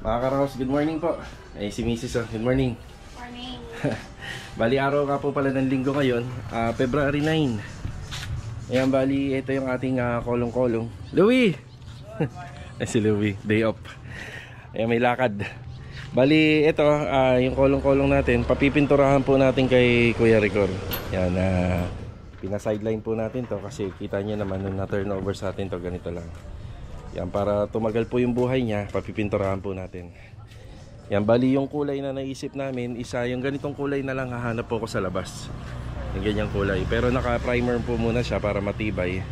Mga Karaos, good morning po. Ay si Mrs. Good morning. Morning. Bali araw nga po pala ng linggo ngayon, February 9. Ayan, bali ito yung ating kolong-kolong. Louie! Ay si Louie, day off. Ayan, may lakad. Bali ito, yung kolong-kolong natin, papipinturahan po natin kay Kuya Rigor. Ayan, pina-sideline po natin to kasi kita nyo naman nung na-turnover sa atin to, ganito lang. Yan, para tumagal po yung buhay niya, papipinturahan po natin. Yan, bali yung kulay na naisip namin, isa yung ganitong kulay na lang hahanap po ko sa labas. Yung ganyang kulay. Pero naka-primer po muna siya para matibay.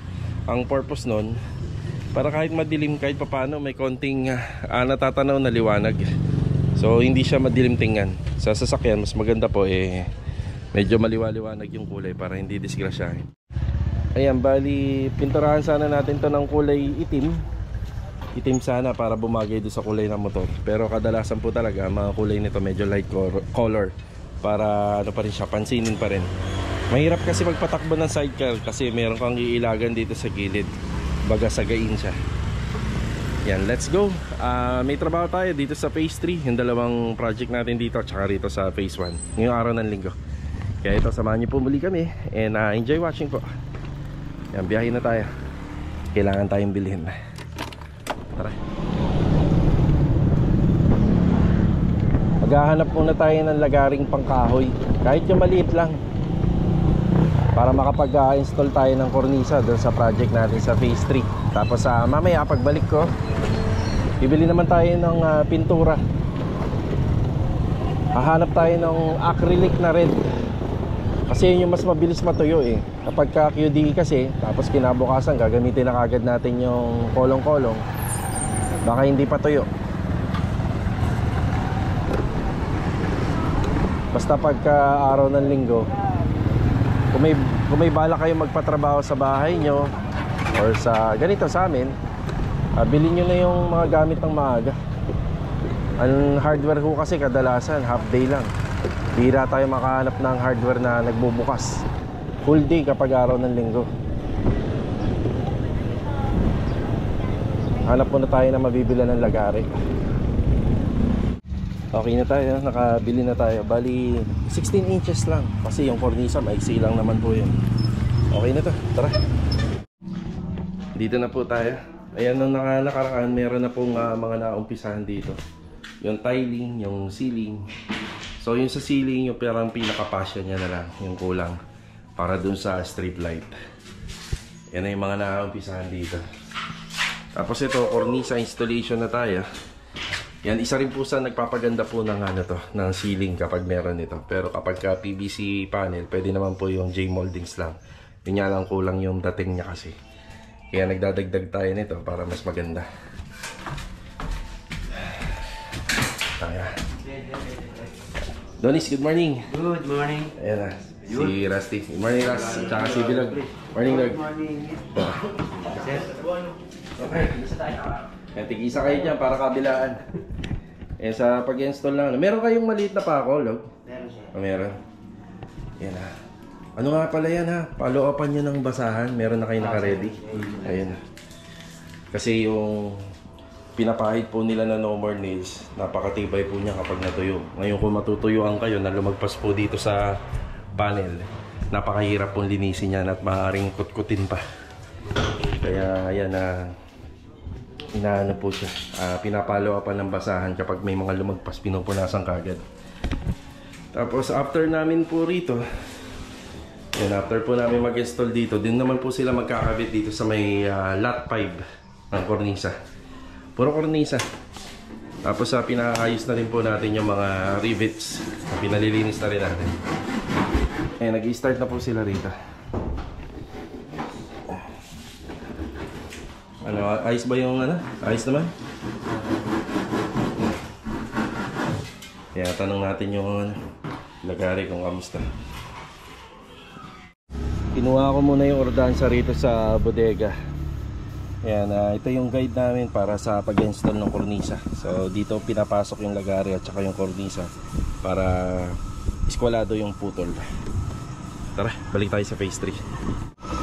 Ang purpose nun, para kahit madilim, kahit papano, may konting natatanaw na liwanag. So, hindi siya madilim tingnan. Sa sasakyan, mas maganda po medyo maliwaliwanag yung kulay para hindi disgrasyahin. Ayan, bali, pinturahan sana natin to ng kulay itim. Itim sana para bumagay doon sa kulay ng motor. Pero kadalasan po talaga mga kulay nito medyo light color para ano pa rin siya, pansinin pa rin. Mahirap kasi magpatakbo ng sidecar kasi meron kang iilagan dito sa gilid. Baga sagain siya. Yan, let's go. May trabaho tayo dito sa phase 3, yung dalawang project natin dito at saka rito sa phase 1 ngayong araw ng linggo. Kaya ito, samahan niyo po muli kami and enjoy watching po. Yan, biyahe na tayo. Kailangan tayong bilhin. Tara. Maghahanap muna tayo ng lagaring pangkahoy. Kahit yung maliit lang. Para makapag-install tayo ng kornisa doon sa project natin sa phase 3. Tapos mamaya pagbalik ko, bibili naman tayo ng pintura. Hahanap tayo ng acrylic na red. Kasi yun yung mas mabilis matuyo Kapag ka QDE kasi, tapos kinabukasan gagamitin na kagad natin yung kolong-kolong, baka hindi pa tuyo. Basta pagka araw ng linggo, kung may bala kayo magpatrabaho sa bahay nyo or sa ganito sa amin, bilhin nyo na yung mga gamit ng maaga. Ang hardware ho kasi kadalasan half day lang. Bira tayo makahanap ng hardware na nagbubukas full day kapag araw ng linggo. Hanap muna tayo na mabibila ng lagari. Okay na tayo, nakabili na tayo. Bali 16 inches lang kasi yung kornisa maiksi lang naman po yun. Okay na to, tara. Dito na po tayo. Ayan, nung nakaraan meron na pong mga naumpisahan dito. Yung tiling, yung ceiling. So yung sa ceiling, yung parang pinakapasya niya na lang, yung kulang para dun sa street light. Yan na yung mga naumpisahan dito. Tapos ito, kornisa installation na tayo. Yan, isa rin po sa nagpapaganda po ng ng ceiling kapag meron ito. Pero kapag ka PVC panel, pwede naman po yung J-moldings lang. Yun nga lang kulang yung dating niya kasi. Kaya nagdadagdag tayo nito para mas maganda. Ayan. Donis, good morning. Good morning. Ayan na, si Rusty. Good morning, Rusty. Tsaka si Bilog. Morning, Bilog. Good morning. Okay. Kaya tigisa kayo dyan para kabilaan. Sa pag-install lang. Meron kayong maliit na pako, Log? Meron siya. Meron. Yan na. Ano nga pala yan ha? Follow-upan nyo ng basahan. Meron na kayo naka-ready. Ayan na. Kasi yung pinapahid po nila na no more nails, napakatibay po niya kapag natuyo. Ngayon kung matutuyuan kayo na lumagpas po dito sa panel, napakahirap pong linisin yan at maaaring kutkutin pa. Kaya ayan na inaano po siya, pinapalo pa ng basahan kapag may mga lumagpas, pinupunasan kagad. Tapos after namin po rito, yan, after po namin mag-install dito, din naman po sila magkakabit dito sa may lot 5 ng kornisa. Puro kornisa. Tapos pinaayos na rin po natin yung mga rivets. Pinalilinis na rin natin. Nag-i-start na po sila rito. Ayos ba yung Ayos naman? Kaya tanong natin yung lagari kung kamusta. Kinuha ko muna yung ordansa rito sa bodega. Ayan, ito yung guide namin para sa pag-install ng kornisa. So dito pinapasok yung lagari at saka yung kornisa para iskwalado yung putol. Tara, balik tayo sa phase 3.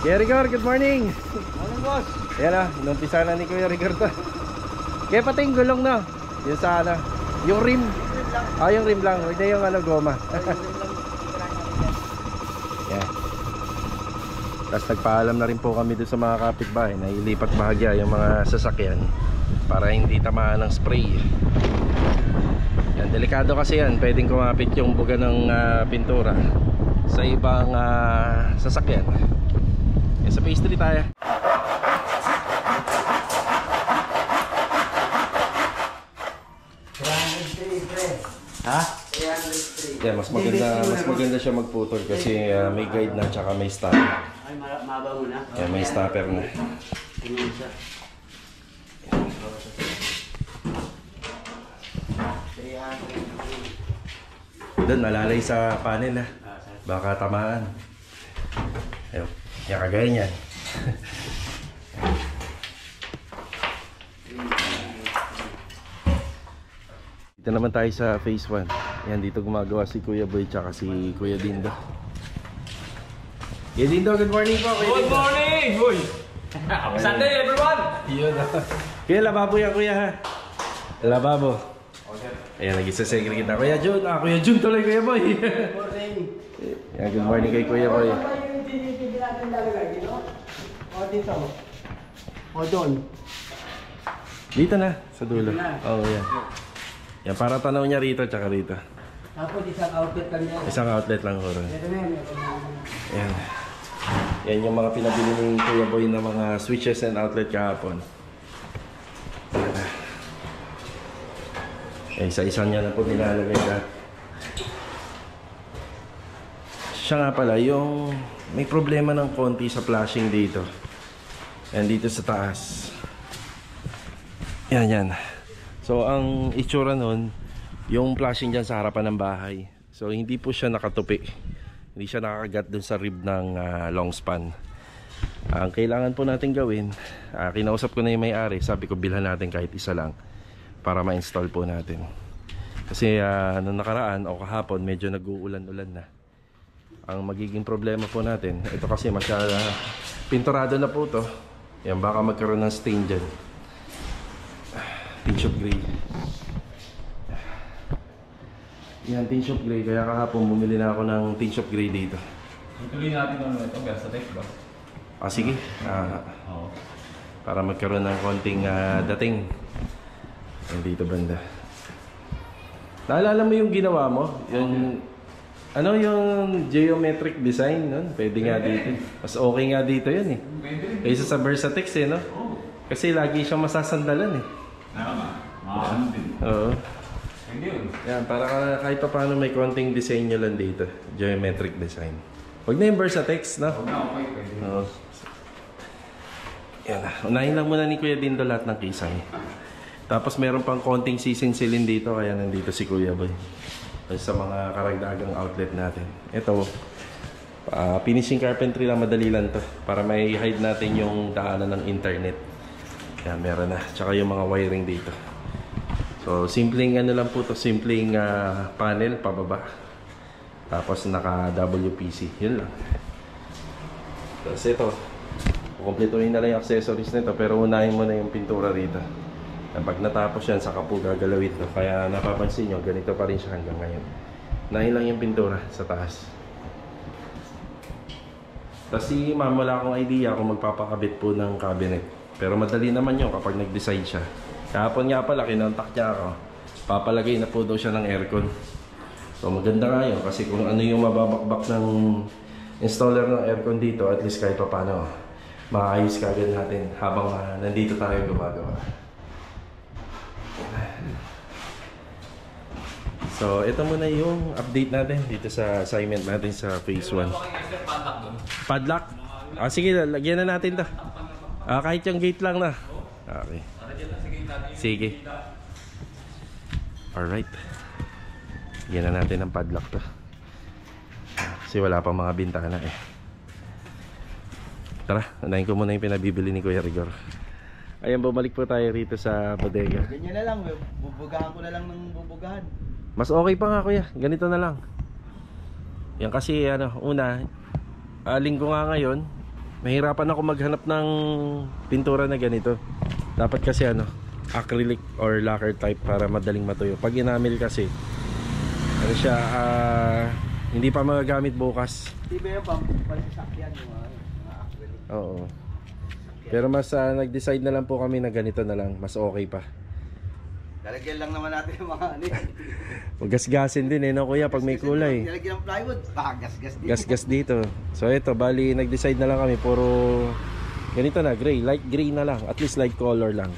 Kuya Rigor, good morning! Morning, boss! Ayan na, inumpisa na ni Kuya Rigor to. Kaya pati yung gulong na. Yung sa ano, yung rim. Yung rim lang, hindi yung ano, goma. Yan. Tapos nagpaalam na rin po kami doon sa mga kapitbahay na ilipat bahagya yung mga sasakyan para hindi tamaan ng spray. Yan, delikado kasi yan, pwedeng kumapit yung buga ng pintura sa ibang sasakyan. Yan, sa phase 3 tayo. Ha? Yeah, mas maganda siya magputol kasi may guide na tsaka may stopper. Ay, maba mo na. Yeah, may stopper na. Doon nalalay sa panel baka tamaan. Ayun, yan kagaya niyan. Dito naman tayo sa phase 1. Yan, dito gumagawa si Kuya Boy tsaka si Kuya Dindo. Kuya Dindo, good morning po. Good morning! Uy! Happy Sunday, everyone! Yun. Kuya, lababo yan, Kuya, ha? Lababo. Ayan, nag-isa-segre kita. Kuya Jun, Kuya Jun tuloy, Kuya Boy. Good morning. Yan, good morning kay Kuya Boy. O, dito. O, doon. Dito na, sa dulo. Oo, yan. Yan, para tanaw niya rito, tsaka rito. Tapos isang outlet lang yan. Isang outlet lang ko rin. Ito na yan. Yan. Yan yung mga pinabili ni Kuya Boy na mga switches and outlet kahapon. Isa-isa niya na po nilalagay lahat. Siya nga pala, yung may problema ng konti sa flashing dito. Yan, dito sa taas. Yan, yan. So, ang itsura nun, yung flashing dyan sa harapan ng bahay. So, hindi po siya nakatupi. Hindi siya nakagat dun sa rib ng long span. Ang kailangan po natin gawin, kinausap ko na yung may-ari. Sabi ko, bilhan natin kahit isa lang para ma-install po natin. Kasi nung nakaraan o kahapon, medyo nag-uulan-ulan na. Ang magiging problema po natin, ito kasi masyado pinturado na po to. Yan, baka magkaroon ng stain dyan. Tinge of gray. Yan, tinge of gray. Kaya kahapon bumili na ako ng tinge of gray dito. Tuloy natin ano ito, Versatex ba? Sige. Oo. Para magkaroon ng konting dating. Yan dito banda. Naalala mo yung ginawa mo? Yung, ano yung geometric design nun? Pwede nga dito. Mas okay nga dito yan eh. Kaysa sa Versatex eh, no? Kasi lagi siyang masasandalan eh. Ano din. Oo. Hindi yun. Yan, para kahit pa paano may konting design nyo lang dito. Geometric design. Huwag na yung Versatex, no? Huwag na, okay. Pwede. Oo. Yan na. Unahin lang muna ni Kuya Dindo lahat ng kisay. Tapos meron pang konting sisinsilin dito. Kaya nandito si Kuya Boy. Sa mga karagdagang outlet natin. Ito, finishing carpentry lang, madali lang to. Para may hide natin yung daanan ng internet. Yan, meron na. Tsaka yung mga wiring dito. So, simpleng ano lang po to, simpleng panel pababa. Tapos naka WPC. Yun lang. Tapos ito, kukumpletuhin na lang yung accessories nito, pero unahin mo na yung pintura rito. Pag natapos yan, saka po gagalawin to. Kaya napapansin nyo, ganito pa rin siya hanggang ngayon. Unahin lang yung pintura sa taas. Tapos si ma'am, wala akong idea kung magpapakabit po ng cabinet. Pero madali naman yun kapag nag-decide siya. Kahapon nga pala, kinontak niya ako. Papalagay na po daw siya ng aircon. So maganda nga yun kasi kung ano yung mababakbak ng installer ng aircon dito, at least kahit pa paano, maayos kagad natin habang nandito tayo gumagawa. So ito muna yung update natin dito sa assignment natin sa phase 1. Padlock? Sige, lagyan na natin to. Kahit yung gate lang na. Okay. Sige. Alright. Lagyan na natin ng padlock to. Kasi wala pang mga bintana eh. Tara, unahin ko muna yung pinabibili ni Kuya Rigor. Ayan, bumalik po tayo rito sa bodega. Ganyan na lang, bubugahan ko na lang ng bubugahan. Mas okay pa nga Kuya, ganito na lang. Yan kasi ano, una, linggo nga ngayon, mahirapan ako maghanap ng pintura na ganito. Dapat kasi ano, acrylic or lacquer type para madaling matuyo. Pag enamel kasi ano siya, hindi pa magagamit bukas. Di ba yung pansasakyan yung mga acrylic? Oo. Pero mas nag-decide na lang po kami na ganito na lang, mas okay pa. Lalagyan lang naman natin yung mga ano. Gas-gasin din no kuya pag may kulay. Lalagyan ng plywood, gas-gas din. Gas-gas dito. So ito, bali nag-decide na lang kami puro ganito na, gray, light gray na lang, at least light color lang.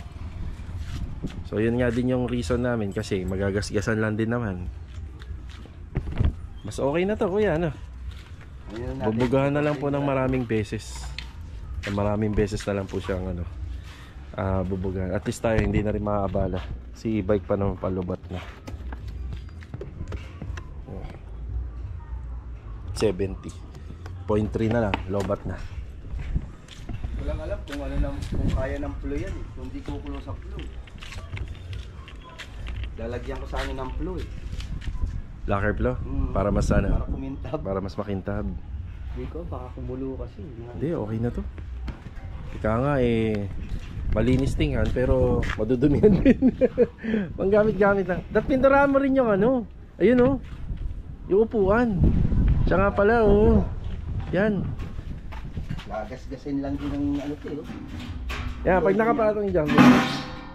So yun nga din yung reason namin kasi magagasgasan lang din naman. Mas okay na to kuya, ano? Bubugahan na lang po ng maraming beses. Maraming beses na lang po siyang ano, bubugahan. At least tayo hindi na rin maaabala. Si e-bike pa naman palubat na. 70.3 na lang, lobat na. Walang alam kung ano kung kaya ng flow yan eh. Kung di kukulo sa flow. Lalagyan ko sana ng flow eh. Lacquer flow? Para mas ano? Para kumintab. Para mas makintab. Hindi ko, baka kumulo kasi. Hindi, okay na to. Ika nga malinis tingnan pero madudumihan din. Manggamit-gamit lang. Dapat pinturahan mo rin yung ano. Ayun oh. Yung upuan. Siya nga pala oh. Yan. Gagasgasin lang din ng ano to eh. Yan, pag nakapatong dyan.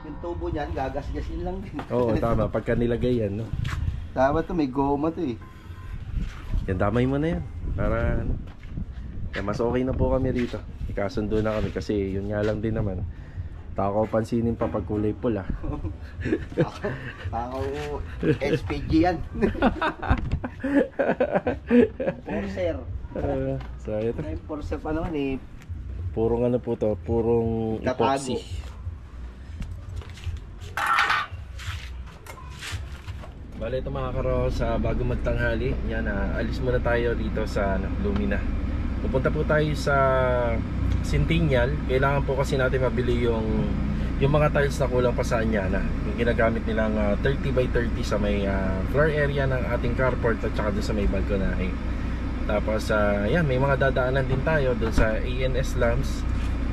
Yung tubo niyan, gagasgasin lang din. Oo, tama. Pagka nilagay yan, no? Tama to, may goma to eh. Yan, damay mo na yan. Para ano. Yan, mas okay na po kami rito. Ikasundo na kami kasi yun nga lang din naman. Takaw pansinin pa pag kulay pula. Takaw SPG yan. Forcer. So ito. May forcer pa naman eh. Purong ano po to, purong epoxy. Bale ito mga karo, sa bago magtanghali, yan alis muna tayo dito sa Lumina. Pupunta po tayo sa Centennial. Kailangan po kasi natin mabili yung mga tiles na kulang pa sa Anyana. Yung ginagamit nilang 30 by 30 sa may floor area ng ating carport at saka doon sa may balkonahe. Tapos yan, may mga dadaanan din tayo doon sa ANS Lamps.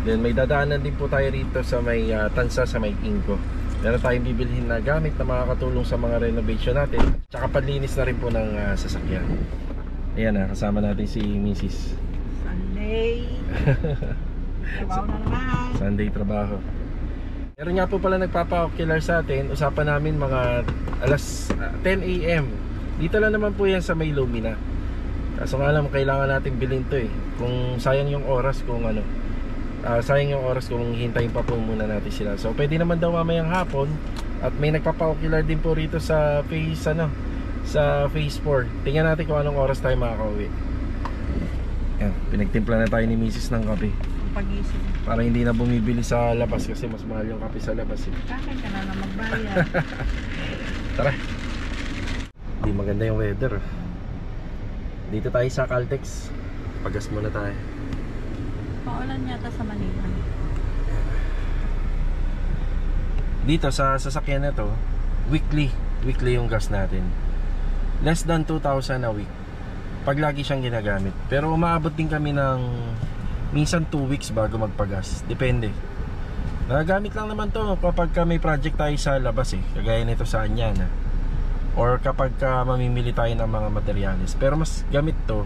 Then may dadaanan din po tayo rito sa may Tansa sa may Inco. Meron tayong bibilhin na gamit na makakatulong sa mga renovation natin. Tsaka panlinis na rin po ng sasakyan. Ayan kasama natin si Mrs. Sunday. Trabaho na naman. Sunday trabaho. Meron nga po pala nagpapa-ocular sa atin. Usapan namin mga alas 10 AM. Dito lang naman po yan sa may Lumina. Kaso nga lang kailangan natin bilhin to eh. Kung sayang yung oras kung ano. Sayang yung oras kung hintayin pa po muna natin sila. So pwede naman daw mamayang hapon. At may nagpapa-ocular din po rito sa phase sa phase 4. Tingnan natin kung anong oras tayo makakauwi. Yan, pinagtimpla na tayo ni Mrs. ng kape. Pag-isip. Para hindi na bumibili sa labas kasi mas mahal yung kape sa labas eh. Bakit ka na magbayad? Tara. Hindi maganda yung weather. Dito tayo sa Caltex. Pagas muna tayo. Paulan yata sa Manila. Dito sa sasakyan na to, weekly yung gas natin. Less than 2,000 a week pag lagi siyang ginagamit. Pero umaabot din kami ng minsan 2 weeks bago magpagas. Depende. Nagagamit lang naman to kapag may project tayo sa labas eh. Kagaya nito sa Anyana. Or kapag mamimili tayo ng mga materyales. Pero mas gamit to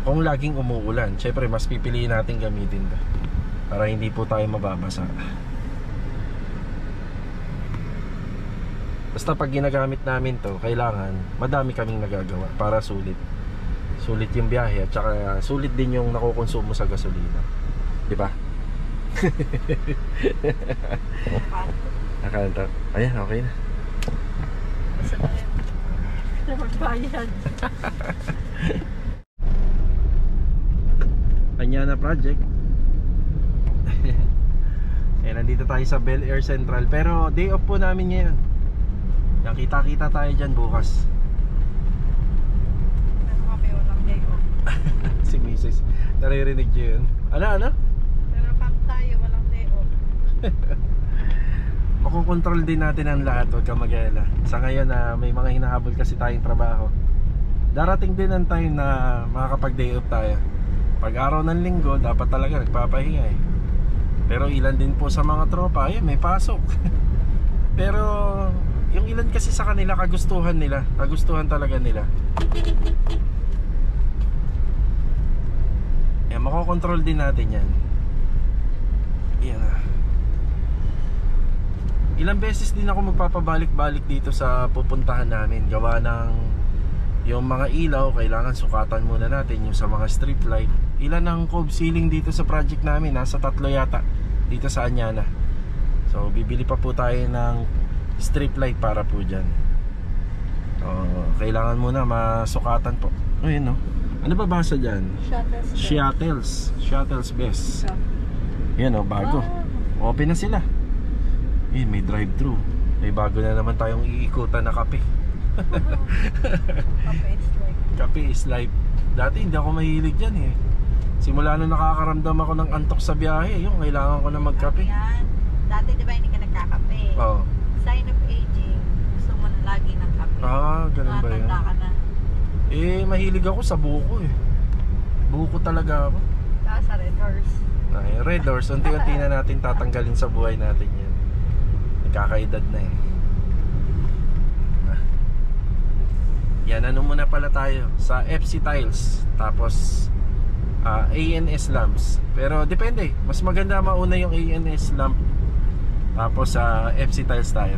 kung laging umuulan. Syempre mas pipiliin natin gamitin to para hindi po tayo mababasa. Basta pag ginagamit namin to, kailangan madami kaming nagagawa para sulit yung biyahe at saka sulit din yung nakukonsumo sa gasolina. Di ba? Nakanta. Ayan, okay na. Isa na rin. Ito magbayad. Anyana project. Eh, nandito tayo sa Bel Air Central. Pero day off po namin ngayon. Nakita-kita tayo dyan bukas. Pero kami walang day off. Si Mrs. Naririnig niyo yun. Ano? Pero pag tayo walang day off. Makukontrol din natin ang lahat. Huwag ka mag-alala. Sa ngayon may mga hinahabol kasi tayong trabaho. Darating din ang time na makakapag-day off tayo. Pag araw ng linggo, dapat talaga nagpapahinga eh. Pero ilan din po sa mga tropa, ayun, may pasok. Pero yung ilan kasi sa kanila kagustuhan nila. Kagustuhan talaga nila. Yan, makokontrol din natin yan. Yan na. Ilang beses din ako magpapabalik-balik dito sa pupuntahan namin. Gawa ng yung mga ilaw, kailangan sukatan muna natin. Yung sa mga strip light. Ilan ang cove ceiling dito sa project namin? Nasa 3 yata dito sa Anyana. So bibili pa po tayo ng strip light para po dyan. So kailangan muna masukatan po. Ayun no. Ano ba basa dyan? Shuttles best. Yan o, bago. Open na sila. Eh, may drive-thru. May bago na naman tayong iikutan na kape. Kape is life. Dati hindi ako mahilig dyan eh. Simula nung nakakaramdam ako ng antok sa biyahe, yung kailangan ko na magkape. Yan. Dati di ba hindi ka nagkakape? Oo. Sign of aging. Gusto mo na lagi ng kape. Ah, ganun ba yun? Matanda ka na. Eh, mahilig ako sa buko eh. Buko talaga ako. Sa Red Horse. Ay, Red Horse, unti-unti na natin tatanggalin sa buhay natin yan. Nagkakaedad na eh. Yan, ano muna pala tayo sa FC Tiles. Tapos ANS lamps. Pero depende, mas maganda mauna yung ANS lamp. Tapos sa FC Tiles tayo.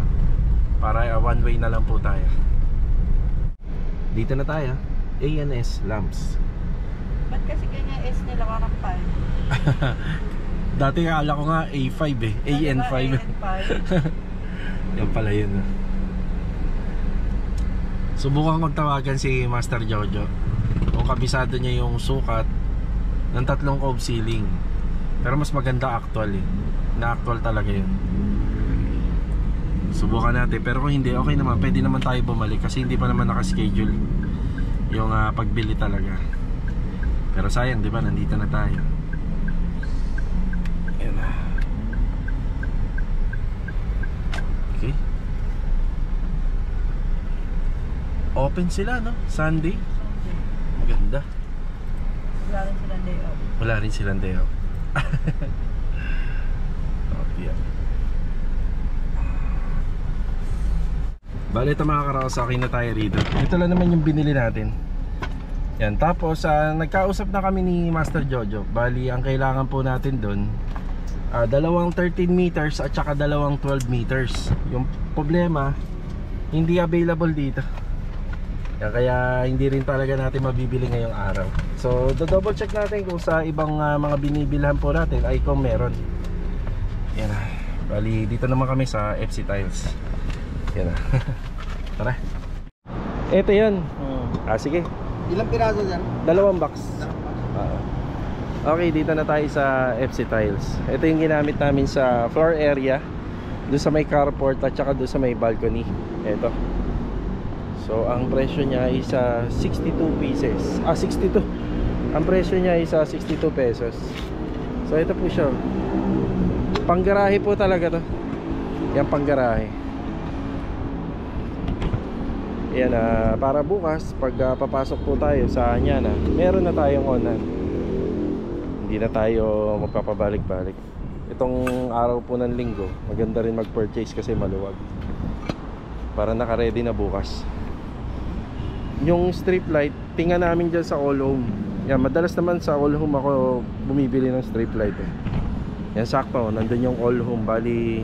Para one way na lang po tayo. Dito na tayo, ANS lamps. Ba't kasi kanya S nila karampal? Dati akala ko nga A5 eh, AN5. Yan pala yun. Subukan kong tawagan si Master Jojo kung kabisado niya yung sukat ng 3 cove ceiling. Pero mas maganda actual eh. Na-actual talaga yun. Subukan natin. Pero kung hindi, okay naman. Pwede naman tayo bumalik kasi hindi pa naman nakaschedule yung pagbili talaga. Pero sayang, di ba? Nandito na tayo. Ayan na. Okay. Open sila, no? Sunday. Maganda. Wala rin silang day off. Wala rin silang day off. Okay. Bale, ito mga karakasaki na tayo rito. Ito lang naman yung binili natin. Yan, tapos nagkausap na kami ni Master Jojo. Bali, ang kailangan po natin doon dalawang 13 meters at saka dalawang 12 meters. Yung problema, hindi available dito. Yan, kaya hindi rin talaga natin mabibili ngayong araw. So, double check natin kung sa ibang mga binibilhan po natin ay kung meron. Yan na. Bali, dito naman kami sa FC Tiles. Yan na. Tara. Ito yun. Sige. Ilang piraso dyan? 2 box. Okay, dito na tayo sa FC Tiles. Ito yung ginamit namin sa floor area, doon sa may carport at saka doon sa may balcony. Ito. So, ang presyo niya is 62 pieces. 62. Ang presyo niya is 62 pesos. So, ito po siya. Panggarahe po talaga to. Yan, panggarahe. Yan, para bukas pag papasok po tayo sa Anyana, meron na tayong onan. Hindi na tayo magpapabalik-balik. Itong araw po ng linggo, maganda rin mag-purchase kasi maluwag. Para naka-ready na bukas. Yung strip light, tingnan namin dyan sa All Home. Yan, madalas naman sa All Home ako bumibili ng strip light eh. Yan, sakto, nandun yung All Home. Bali,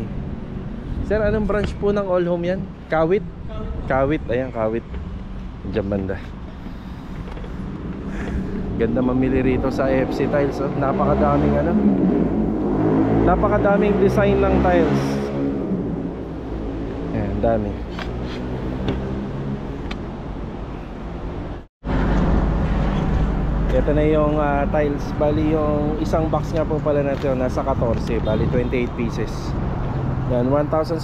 sir, anong branch po ng All Home yan? Kawit? Kawit, ayan, Kawit. Diyan banda. Ganda mamili rito sa FC Tiles, oh. Napakadaming napakadaming design ng tiles. Ayan, dami. Ito na yung tiles. Bali yung isang box nga po pala natin nasa 14. Bali 28 pieces. Yan, 1,736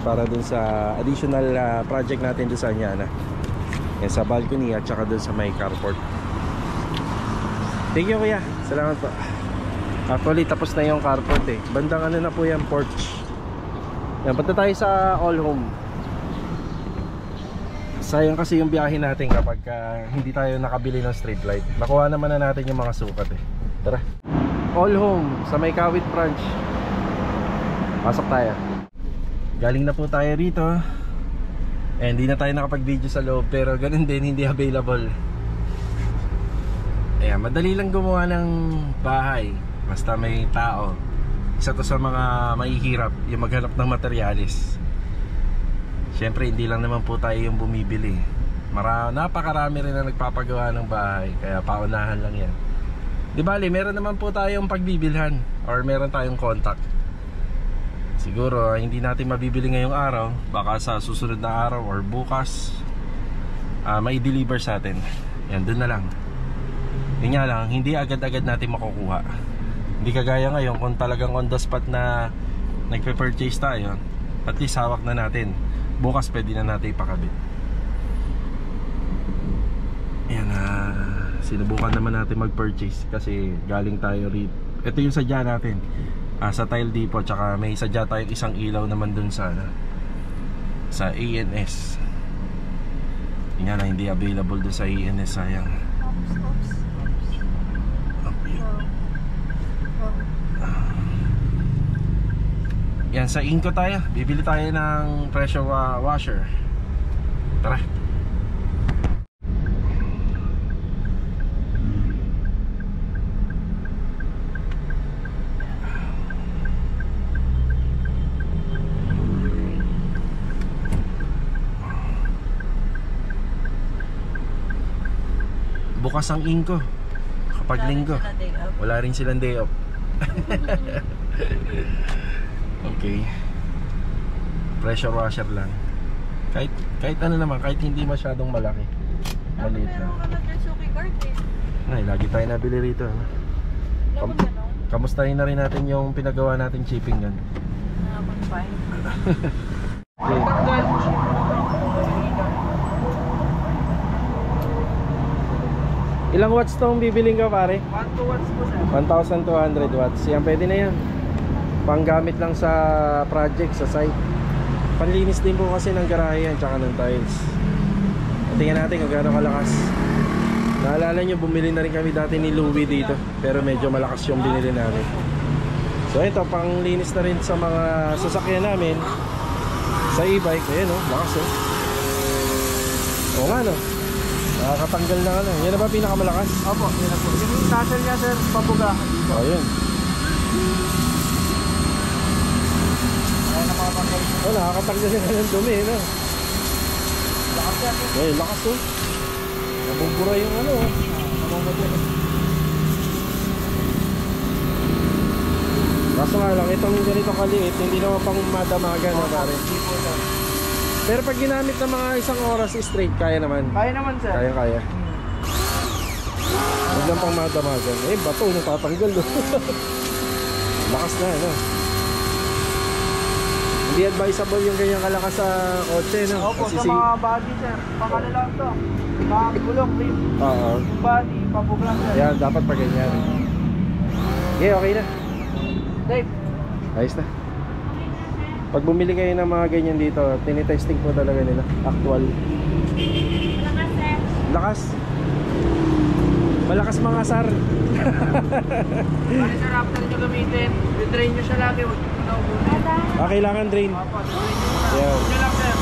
para dun sa additional project natin dun sa Anyana. Yan, sa balcony at saka dun sa may carport. Thank you kuya, salamat po. Actually tapos na yung carport eh. Bandang ano na po yan, porch. Yan, punta tayo sa All Home. Sayang kasi yung biyahe natin kapag hindi tayo nakabili ng street light. Nakuha naman na natin yung mga sukat eh. Tara. All Home sa may Kawit branch. Pasok tayo. galing na po tayo rito. Hindi na tayo nakapag-video sa loob, pero ganun din, hindi available. Ayan, madali lang gumawa ng bahay basta may tao. Isa to sa mga mahihirap, yung maghanap ng materyales. Siyempre hindi lang naman po tayo yung bumibili. Napakarami rin na nagpapagawa ng bahay, kaya paunahan lang yan. Di bali, meron naman po tayong pagbibilhan or meron tayong contact. Siguro hindi natin mabibili ngayong araw, baka sa susunod na araw or bukas may deliver sa atin. Yan, dun na lang. Yun nga lang, hindi agad-agad natin makukuha. Hindi kagaya ngayon kung talagang on the spot na nagpe-purchase tayo, at least hawak na natin. Bukas pwede na natin ipakabit. Yan, sinubukan naman natin mag-purchase kasi galing tayo rito. Ito yung sadya natin, sa Tile Depot. Tsaka may sadya tayong isang ilaw naman dun sa ANS. Yun nga lang, hindi available dun sa ANS, sayang. Yan, sa Inco tayo. Bibili tayo ng pressure washer. Tara. Bukas ang Inco kapag linggo. Wala rin silang day off. Okay. Pressure washer lang. Kahit ano naman, kahit hindi masyadong malaki. Maliit lang. Ay, lagi tayo nabili rito. Kamustahin na rin natin yung pinagawa nating chipping gun. Ilang watts tong bibiling ka, pare? 1,200 watts po, sir. 1,200 watts. Yan, pwede na yan. Panggamit lang sa project, sa site. Panlinis din po kasi ng garahe yan, tsaka ng tiles. Tingnan natin kung gaano kalakas. Naalala nyo, bumili na rin kami dati ni Louie dito, pero medyo malakas yung binili namin. So ito, panglinis na rin sa mga sasakyan namin. Sa e-bike, ayan o, lakas o. Oo nga no, nakakatanggal na ano. Yan na ba pinakamalakas? Opo, yan na po. Yung tassel niya, sir, pabuga. Ayun. Nakakatanggal na ng dumi, no? Lakas yan. Eh, lakas oh. Nabubura yung ano. Kaso nga lang, itong ganito kaliit, hindi naman pang madamagan na pare. Pero pag ginamit ng mga isang oras straight, kaya naman. Kaya naman, sir. Kaya. Huwag lang pang madamagan. Eh, bato, natatanggal oh. Lakas na, no? Hindi advisable yung ganyang kalakas sa kotse, no? Opo, sa mga body, sir. Pangano lang to. Makakagulong rin. Oo. Yung body, pabog lang, sir. Yan, dapat pa ganyan. Okay, okay na. Dave. Ayos na. Pag bumili kayo ng mga ganyan dito, tinitesting po talaga nila. Actual. Malakas, sir. Lakas. Malakas mga sar. Bali, sir, after nyo gamitin, i-drain nyo siya lagi. Huwag nyo naubunin. Kailangan drain. Opo, drain nyo muna. Yan. Huwag nyo lang, sir.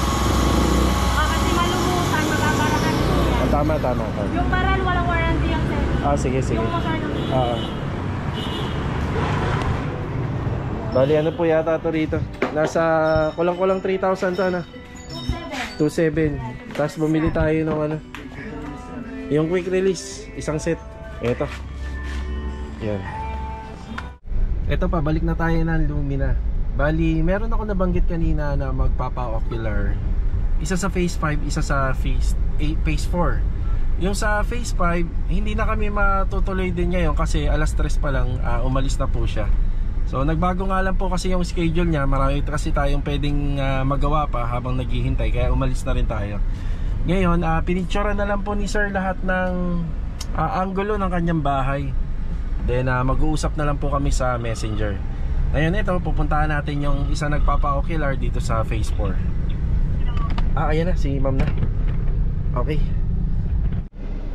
Kasi malumutan, magkakarakan po yan. Tama. Yung baral, walang warranty yung sir. Sige. Yung motor ng Bali, ano po yata to rito? Nasa kulang-kulang 3,000 to, ano? 2,700. Tapos bumili tayo ng ano? Yung quick release, isang set. Ito. Yan. Ito pa, balik na tayo ng Lumina. Bali, meron ako nabanggit kanina na magpapa-ocular. Isa sa phase 5, isa sa phase 4. Yung sa phase 5, hindi na kami matutuloy din ngayon kasi alas 3 pa lang umalis na po siya. So nagbago nga lang po kasi yung schedule niya. Marami kasi tayong pwedeng magawa pa habang naghihintay, kaya umalis na rin tayo. Ngayon, pinicturean na lang po ni sir lahat ng anggulo ng kanyang bahay. Then mag-uusap na lang po kami sa messenger. Ngayon ito, pupuntahan natin yung isa nagpapa-ocular dito sa phase 4. Ayan na, si ma'am na. Okay.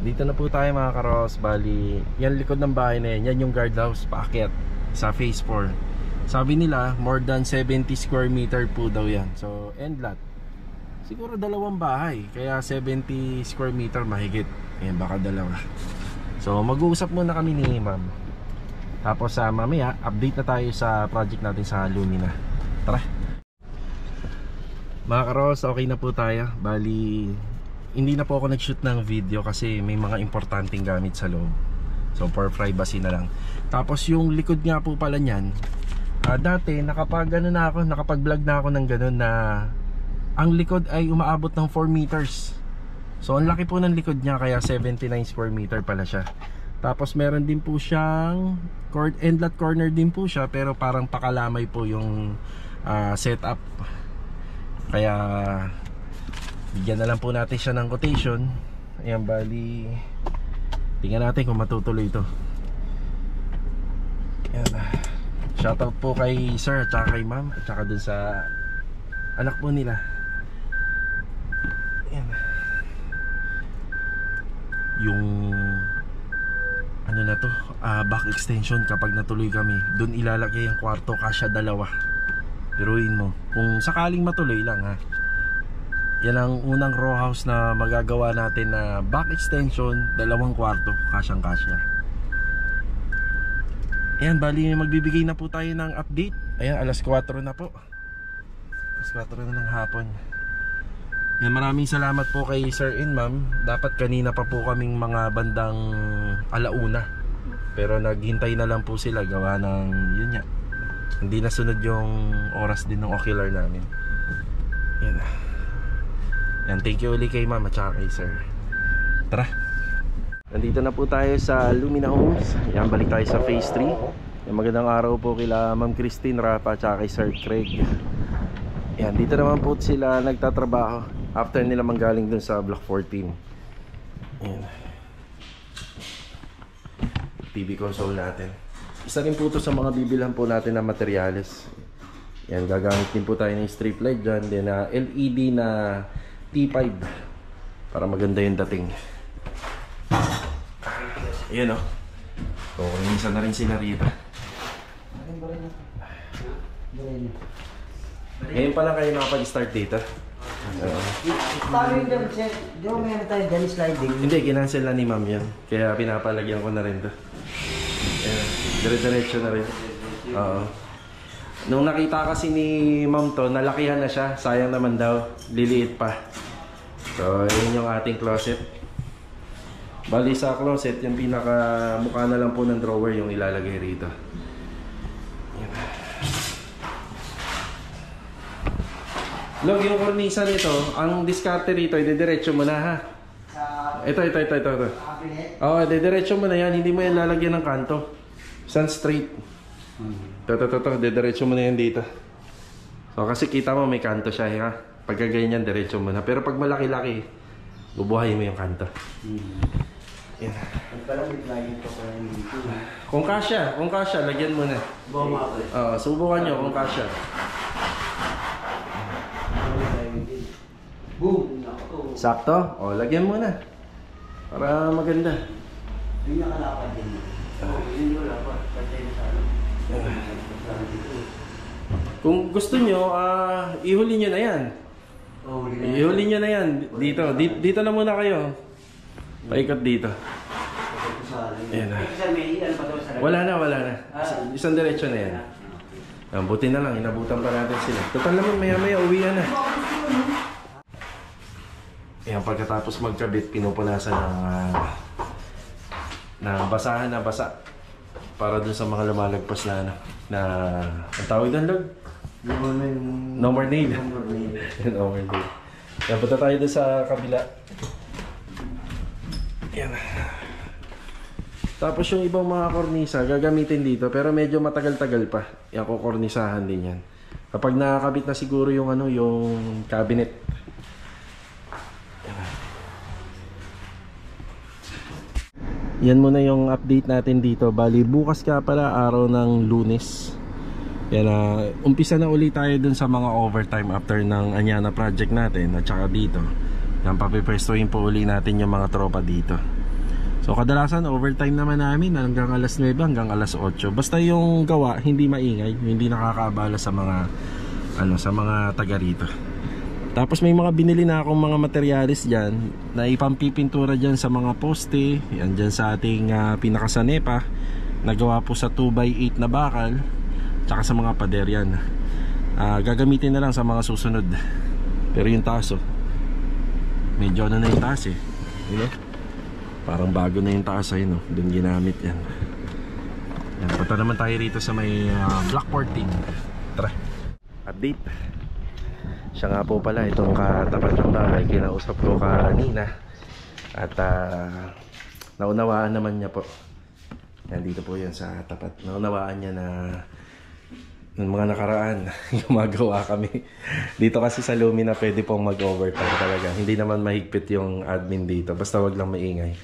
Dito na po tayo mga karos. Bali, yan likod ng bahay na yan. Yan yung guardhouse paakyat sa phase 4. Sabi nila more than 70 square meter po daw yan. So end lot, siguro dalawang bahay, kaya 70 square meter mahigit. Ayan, baka dalawa. So mag-uusap muna kami ni ma'am. Tapos mamaya update na tayo sa project natin sa Lumina. Tara mga karos, okay na po tayo. Bali hindi na po ako nag-shoot ng video kasi may mga importanteng gamit sa loob. So for privacy na lang. Tapos yung likod nga po pala niyan, dati nakapag-vlog na ako ng ganun na ang likod ay umaabot ng 4 meters. So ang laki po ng likod niya, kaya 79 square meter pala siya. Tapos meron din po siyang end lot corner din po siya, pero parang pakalamay po yung setup. Kaya bigyan na lang po natin siya ng quotation. Ayan, bali tingnan natin kung matutuloy ito. Ayan. Shoutout po kay sir at saka kay ma'am at saka dun sa anak po nila. Ayan. Yung ano na to, back extension, kapag natuloy kami dun ilalagay ang kwarto, kasya dalawa. Biruin mo kung sakaling matuloy lang ha. Yan ang unang row house na magagawa natin na back extension, dalawang kwarto, kasyang kasya. Ayan, bali magbibigay na po tayo ng update. Ayan, alas 4 na po. Alas 4 na ng hapon. Ayan, maraming salamat po kay sir and ma'am. Dapat kanina pa po kaming mga bandang alauna, pero naghintay na lang po sila gawa ng yun nga, hindi nasunod yung oras din ng ocular namin. Ayan. Yan, thank you ulit kay ma'am at saka kay sir. Tara. Nandito na po tayo sa Lumina Homes. Yan, balik tayo sa phase 3. Yan, magandang araw po kila ma'am Christine, Rafa at saka kay sir Craig. Yan, dito naman po sila nagtatrabaho after nila manggaling dun sa block 14. Yan, TV console natin. Isa rin po ito sa mga bibilhan po natin na materyales. Yan, gagamit din po tayo ng strip light dyan, din na LED na T5 para maganda yung dating. Ayan o. So, minsan na rin sila rito. Ngayon pa lang kayo nakapag-start dito. Paano yung dyan, sir? Di ba meron tayo dyan sliding? Hindi, kinancel na ni ma'am yan. Kaya pinapalagyan ko na rin to. Ayan, dire-diretso na rin. Oo. Nung nakita kasi ni ma'am to, nalakihan na siya. Sayang naman daw, liliit pa. So, yun yung ating closet. Bali sa closet, yung pinaka mukha na lang po ng drawer yung ilalagay rito. Yan. Log, yung kornisa nito, ang diskarte rito, idediretso mo na ha. Ito. Oo, idediretso mo na yan, hindi mo yan lalagyan ng kanto. Sun straight. Ito, idediretso mo na yan dito. So kasi kita mo may kanto siya ha. Pagka ganyan, diretso mo na. Pero pag malaki-laki, bubuhayin mo yung kanto. Yan. Kung kasya, lagyan mo na. Subukan nyo kung kasya. Boom! Sakto? O, lagyan mo na. Para maganda. Yung nakalapad din. Yun yung lapad. Pantay na sa ano. Kung gusto nyo, ihuli nyo na yan. Ihuli nyo na yan. Dito na muna kayo. Paikot dito. Ayan na. Wala na. Isang diretso na yan. Buti na lang, inabutan pa natin sila. Total naman, maya uwian na. Ayan, pagkatapos magkabit, pinupunasan ng basahan na basa. Para dun sa mga lumalagpas na ang tawag doon, Log? No more nail. No more nail. Yan, punta tayo doon sa kabila. Yan. Tapos yung ibang mga kornisa gagamitin dito, pero medyo matagal-tagal pa. Yan, kukornisahan din yan. Kapag nakakabit na siguro yung yung cabinet. Yan muna yung update natin dito. Bali bukas ka pala, araw ng Lunes. Yan, umpisa na ulit tayo dun sa mga overtime after ng Anyana project natin. At saka dito yan, papipwestuhin po uli natin yung mga tropa dito. So kadalasan overtime naman namin hanggang alas 9 hanggang alas 8. Basta yung gawa hindi maingay, hindi nakakaabala sa mga sa mga taga rito. Tapos may mga binili na akong mga materialis diyan na ipampipintura diyan sa mga poste, yan diyan sa ating pinakasanepa, nagawa po sa 2x8 na bakal, tsaka sa mga pader yan. Gagamitin na lang sa mga susunod. Pero yung taas medyo na yung taas parang bago na yung taas ay doon ginamit yan. Yan, punta naman tayo rito sa may Blackport team. Tara, update. Siya nga po pala itong katapat ng bahay, kinausap ko kanina. At naunawaan naman niya po. Yan, dito po yan sa tapat. Naunawaan niya na ng mga nakaraan gumagawa kami dito kasi sa Lumina, pwede pong mag-overtime talaga. Hindi naman mahigpit yung admin dito, basta wag lang maingay.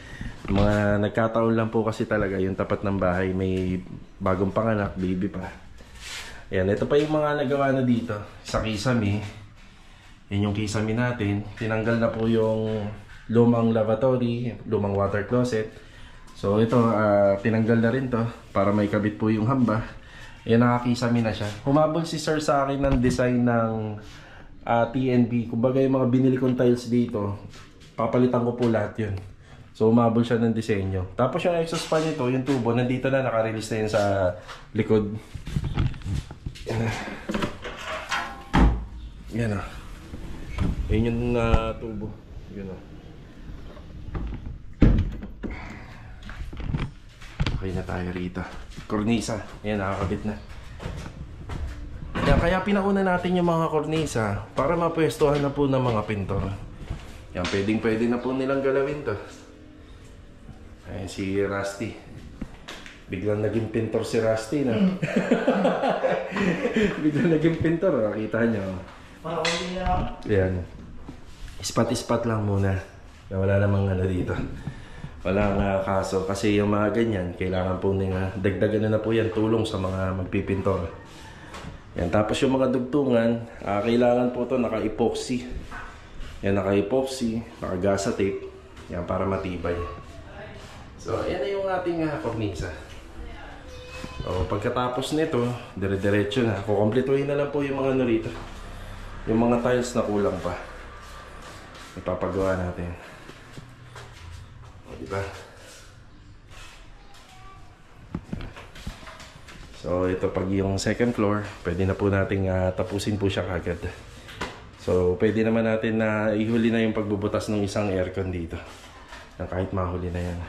Mga nagkataon lang po kasi talaga yung tapat ng bahay may bagong panganak, baby pa. Ayan, ito pa yung mga nagawa na dito sa kisame. Yan yung kisame natin. Tinanggal na po yung lumang lavatory, lumang water closet. So ito, tinanggal na rin to para may kabit po yung hamba. Yan, nakakisami na siya. Humabol si sir sa akin ng design ng TNB. Kumbaga yung mga binili kong tiles dito, papalitan ko po lahat yun. So humabol siya ng disenyo. Tapos yung exhaust fan nito, yung tubo, nandito na, nakarelease na yun sa likod. Yan yun yung tubo. Yun okay na tayo rito. Kornisa, yan, nakakabit na. Kaya pinauna natin yung mga kornisa para mapwestuhan na po ng mga pintor. Yan, pwede na po nilang galawin to. Ayan si Rusty. Biglang naging pintor si Rusty na. Biglang naging pintor, nakita nyo. Yan. Ispat-ispat lang muna. Wala namang dito. Walang kaso kasi yung mga ganyan kailangan po dagdagan na po yan, tulong sa mga magpipintor. Yan, tapos yung mga dugtungan, kailangan po to naka-epoxy. Yan, naka-epoxy, naka-gasa tape. Yan, para matibay. So yan na yung ating kornisa. So pagkatapos nito, dire-diretso na. Kukumpletuhin na lang po yung mga rito. Yung mga tiles na kulang pa, ipapagawa natin. Diba? So ito, pag yung second floor, pwede na po nating tapusin po siya kagad. So pwede naman natin na ihuli na yung pagbubutas ng isang aircon dito. Kahit mahuli na yan.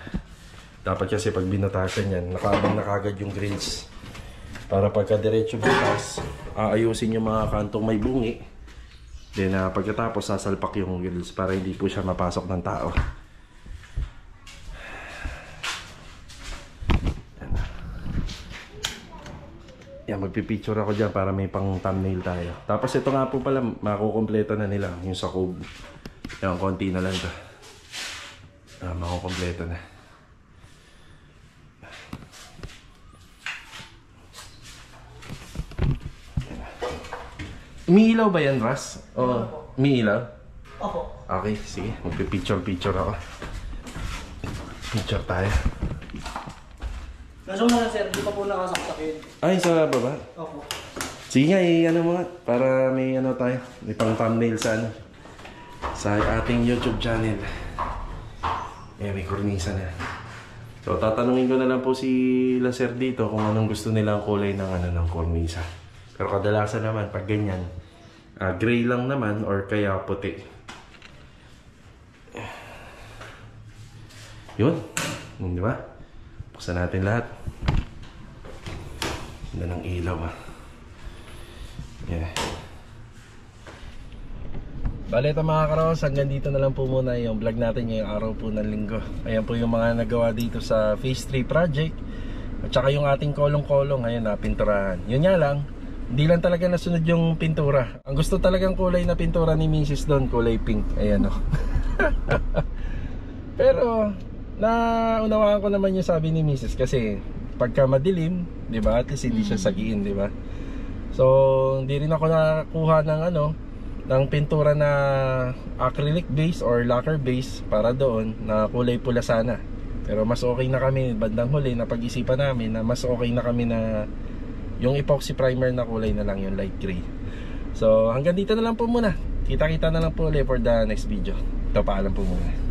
Dapat kasi pag binutasan yan, nakaabang na kagad yung grills. Para pagka diretso butas, aayusin yung mga kantong may bungi. Then pagkatapos sasalpak yung grills para hindi po siya mapasok ng tao. Yan, magpipicture ako dyan para may pang thumbnail tayo. Tapos ito nga po pala, makukompleto na nila yung sa cube. Yan, konti na lang ito. Makukompleto na. Umiilaw ba yan, Ras? O, umiilaw? Opo. Okay, sige. Magpipicture ako. Picture tayo. Kaso nga sir, di pa po nakasaksakin. Ay, sa baba? Opo. Sige nga, mo nga. Para may tayo. May pang thumbnail sa sa ating YouTube channel. May kornisa na. So, tatanungin ko na lang po si Laser dito kung anong gusto nilang kulay ng ng kornisa. Pero kadalasan naman, pag ganyan, gray lang naman or kaya puti. Yun. Di ba? Buksan natin lahat. Ganda ng ilaw Yeah. Bale ito mga karos, hanggang dito na lang po muna yung vlog natin ngayong araw po ng linggo. Ayan po yung mga nagawa dito sa Phase 3 project. At saka yung ating kolong-kolong, ayan pinturahan. Yun nga lang, hindi lang talaga nasunod yung pintura. Ang gusto talagang kulay na pintura ni Mrs. doon, kulay pink. Ayan Pero naunawaan ko naman yung sabi ni Mrs. Kasi pagka madilim, di ba, at least hindi siya sagiin, di ba? So hindi rin ako nakakuha ng ng pintura na acrylic base or lacquer base para doon na kulay pula sana. Pero mas okay na kami bandang huli, napag-isipan namin na mas okay na kami na yung epoxy primer na kulay na lang, yung light gray. So hanggang dito na lang po muna. Kita-kita na lang po ulit for the next video. Ito, paalam po muna.